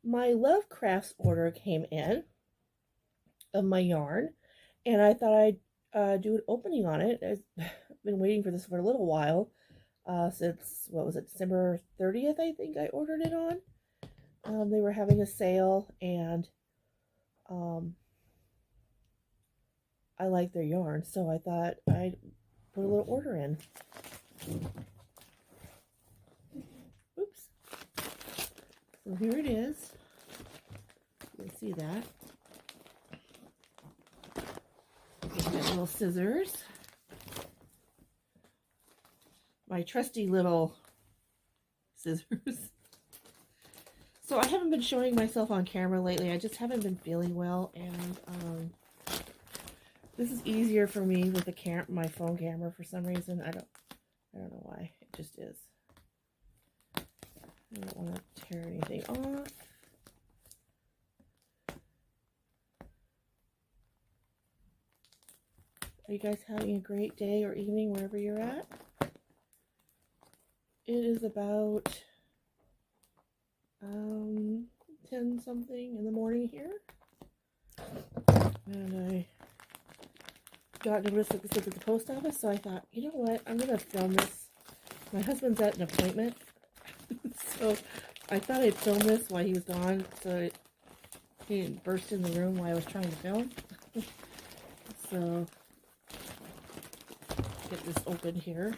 my Love Crafts order came in of my yarn, and I thought I'd do an opening on it. I've been waiting for this for a little while, since, what was it, December 30th, I think I ordered it on. They were having a sale, and um, I like their yarn, so I thought I'd put a little order in. Oops. So here it is. You can see that. Get my little scissors. My trusty little scissors. So I haven't been showing myself on camera lately. I just haven't been feeling well, and this is easier for me with the my phone camera for some reason. I don't know why. It just is. I don't want to tear anything off. Are you guys having a great day or evening wherever you're at? It is about 10 something in the morning here. And I got notice that this was at the post office, so I thought, you know what, I'm going to film this. My husband's at an appointment, so I thought I'd film this while he was gone, so he didn't burst in the room while I was trying to film. So, get this open here.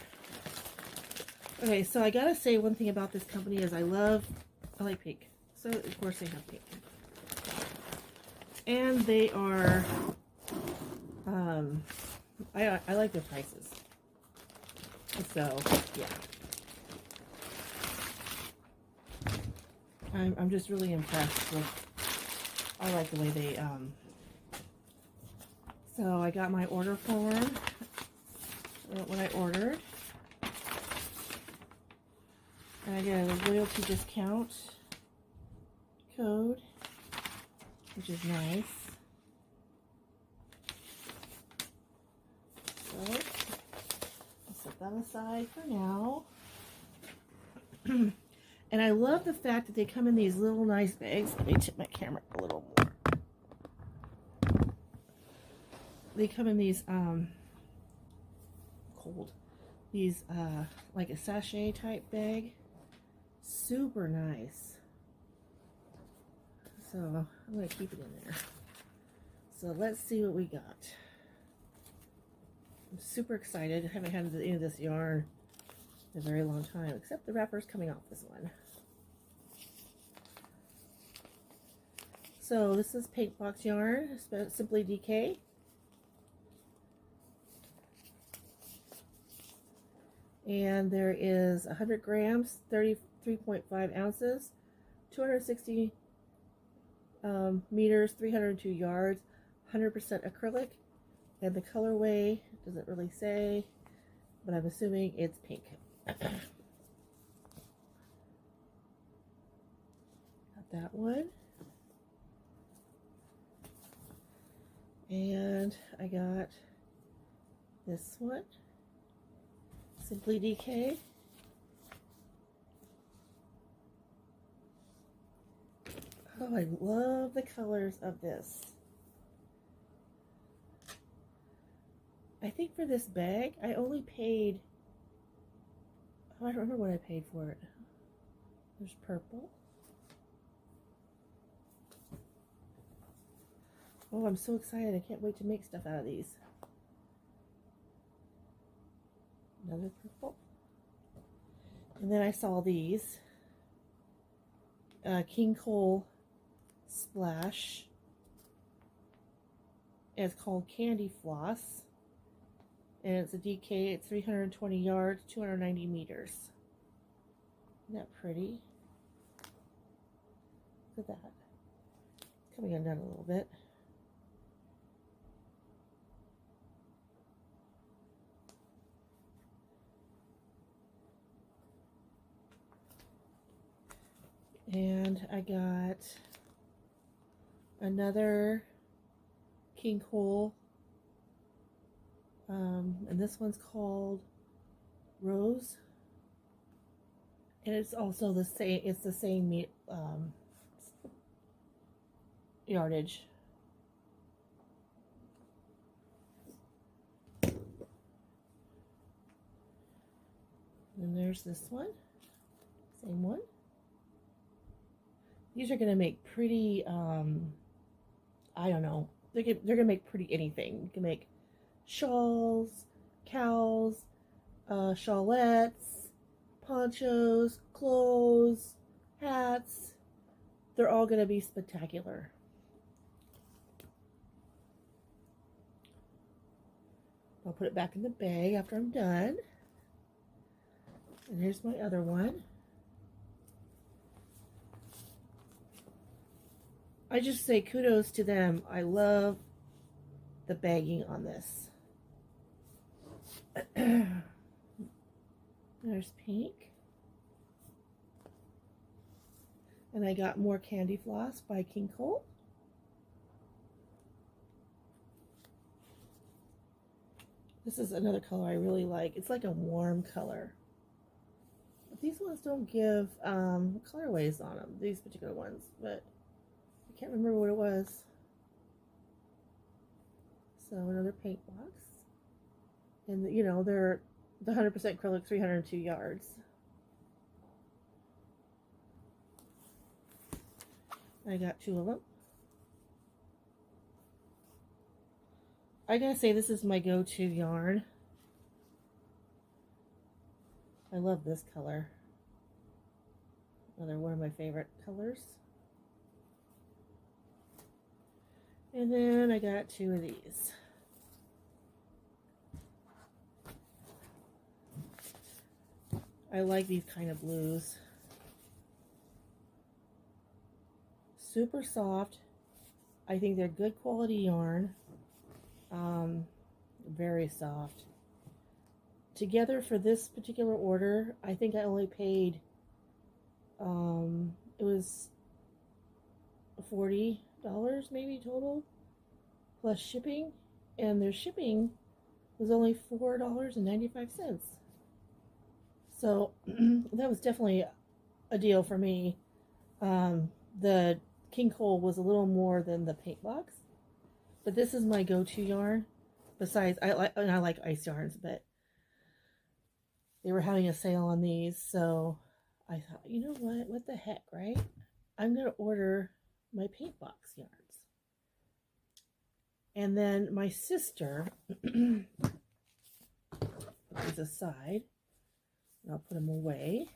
Okay, so I gotta say one thing about this company is I like pink. So, of course, they have pink. And they are, I like their prices. So, yeah. I'm just really impressed with, I like the way they, so I got my order form, what I ordered. And I get a loyalty discount code, which is nice. So, I'll set that aside for now. And I love the fact that they come in these little nice bags. Let me tip my camera a little more. They come in these, these, like a sachet type bag. Super nice. So, I'm going to keep it in there. So, let's see what we got. I'm super excited. I haven't had any of this yarn in a very long time, except the wrapper's coming off this one. So, this is Paintbox yarn, Simply DK. And there is 100 grams, 33.5 ounces, 260 meters, 302 yards, 100% acrylic, and the colorway doesn't really say, but I'm assuming it's pink. Got that one. And I got this one, Simply DK. Oh, I love the colors of this. I think for this bag, I only paid, oh, I don't remember what I paid for it. There's purple. Oh, I'm so excited. I can't wait to make stuff out of these. Another purple. And then I saw these. King Cole Splash. And it's called Candy Floss. And it's a DK. It's 320 yards, 290 meters. Isn't that pretty? Look at that. It's coming undone a little bit. And I got another King Cole, and this one's called Rose, and it's also the same. It's the same yardage. And there's this one, same one. These are gonna make pretty, I don't know, they're gonna make pretty anything. You can make shawls, cows, shawlettes, ponchos, clothes, hats. They're all gonna be spectacular. I'll put it back in the bag after I'm done. And here's my other one. I just say kudos to them. I love the bagging on this. There's pink. And I got more candy floss by King Cole. This is another color I really like. It's like a warm color. But these ones don't give colorways on them, these particular ones, but I can't remember what it was. So another paint box. And you know, they're the 100% acrylic, 302 yards. I got 2 of them. I gotta say, this is my go-to yarn. I love this color. Another one of my favorite colors. And then I got 2 of these. I like these kind of blues. Super soft. I think they're good quality yarn. Very soft. Together for this particular order, I think I only paid, it was $40 maybe total, plus shipping, and their shipping was only $4.95. So that was definitely a deal for me. The King Cole was a little more than the Paintbox, but this is my go-to yarn. Besides, I like ice yarns, but they were having a sale on these, so I thought, you know what the heck, right? I'm gonna order my Paintbox yarns. And then my sister, put these aside, and I'll put them away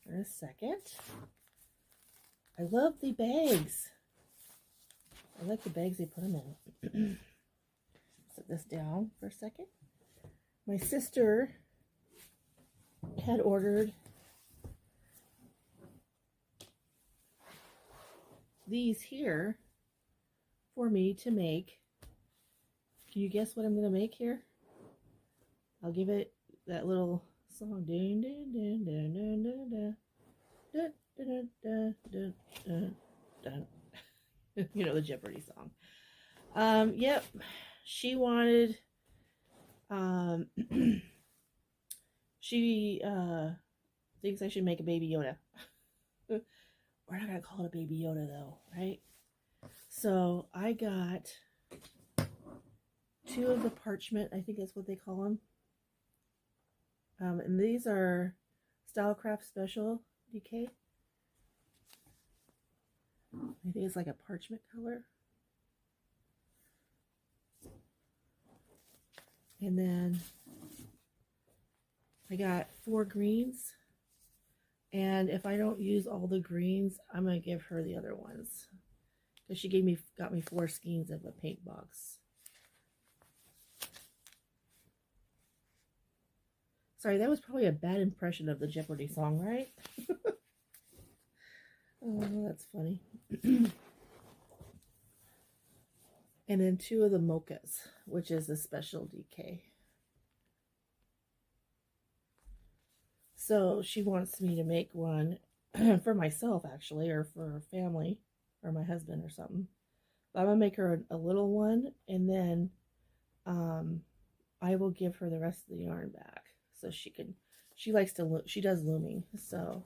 in a second. I love the bags. I like the bags they put them in. Set this down for a second. My sister had ordered these here for me to make. Can you guess what I'm going to make here? I'll give it that little song. Dun, dun, dun, dun, dun, dun, dun, dun, dun, dun, dun, dun. You know, the Jeopardy song. Yep. She wanted, she thinks I should make a Baby Yoda. We're not going to call it a Baby Yoda though, right? So I got 2 of the parchment, I think that's what they call them. And these are Stylecraft Special DK. I think it's like a parchment color. And then I got 4 greens. And if I don't use all the greens, I'm going to give her the other ones. Because she got me 4 skeins of a paint box. Sorry, that was probably a bad impression of the Jeopardy song, right? Oh, that's funny. And then 2 of the mochas, which is a special DK. So she wants me to make one for myself, actually, or for her family, or my husband or something. But I'm going to make her a little one, and then I will give her the rest of the yarn back. So she likes to, she does looming. So,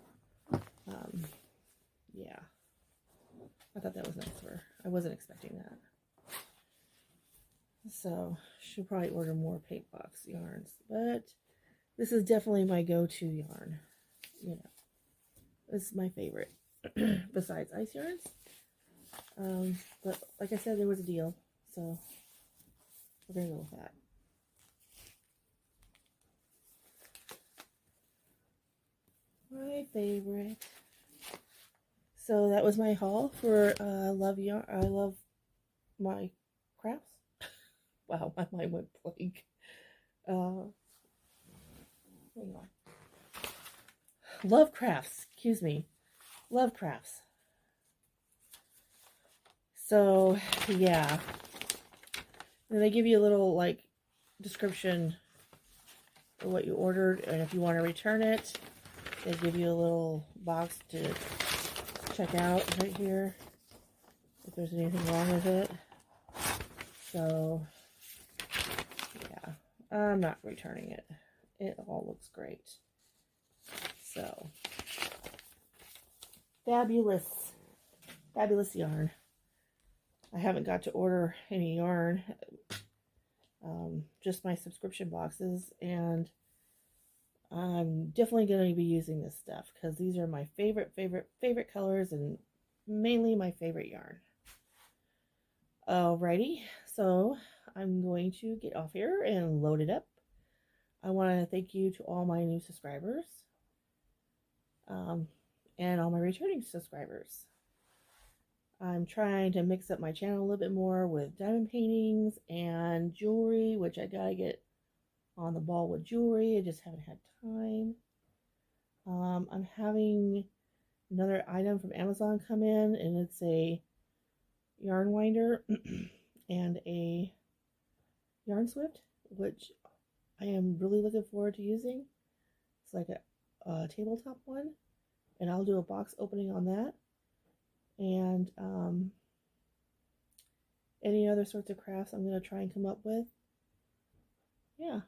yeah. I thought that was nice for her. I wasn't expecting that. So she'll probably order more Paintbox yarns. But this is definitely my go-to yarn. You know, it's my favorite besides ice yarns. But like I said, there was a deal, so we're gonna go with that. My favorite. So that was my haul for Love Yarn. I love my crafts. Wow, my mind went blank. Hang on. Love crafts. Excuse me. Love crafts. So yeah, and they give you a little like description of what you ordered, and if you want to return it, they give you a little box to check out right here if there's anything wrong with it. So yeah, I'm not returning it. It all looks great. So fabulous yarn. I haven't got to order any yarn, just my subscription boxes, and I'm definitely going to be using this stuff because these are my favorite colors and mainly my favorite yarn. Alrighty, so I'm going to get off here and load it up. I want to thank you to all my new subscribers and all my returning subscribers. I'm trying to mix up my channel a little bit more with diamond paintings and jewelry, which I gotta get on the ball with jewelry. I just haven't had time. I'm having another item from Amazon come in, and it's a yarn winder and a yarn swift, which I am really looking forward to using. It's like a tabletop one, and I'll do a box opening on that. And any other sorts of crafts I'm going to try and come up with. Yeah.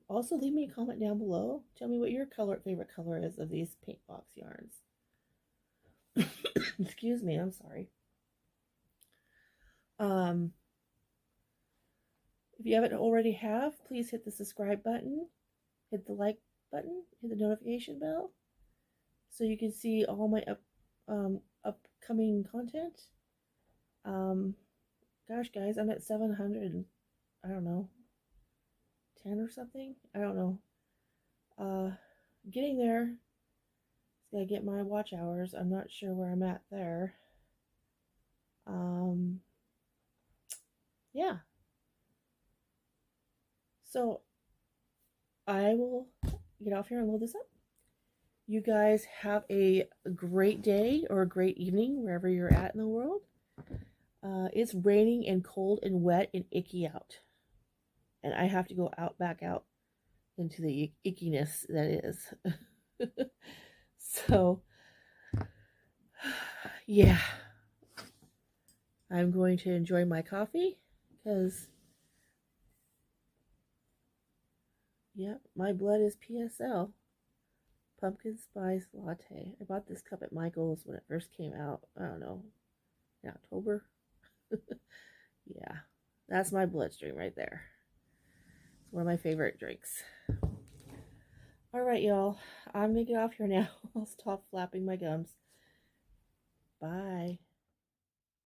Also, leave me a comment down below. Tell me what your favorite color is of these Paintbox yarns. Excuse me, I'm sorry. If you haven't already please hit the subscribe button, hit the like button, hit the notification bell, so you can see all my upcoming content. Gosh, guys, I'm at 700. I don't know, 10 or something. I don't know. Getting there. Just gotta get my watch hours. I'm not sure where I'm at there. Yeah. So I will get off here and load this up. You guys have a great day or a great evening wherever you're at in the world. It's raining and cold and wet and icky out. And I have to go back out into the ickiness that is. So, yeah. I'm going to enjoy my coffee because, yeah, my blood is PSL. Pumpkin Spice Latte. I bought this cup at Michael's when it first came out. I don't know, in October. Yeah, that's my bloodstream right there. It's one of my favorite drinks. All right, y'all. I'm going to get off here now. I'll stop flapping my gums. Bye.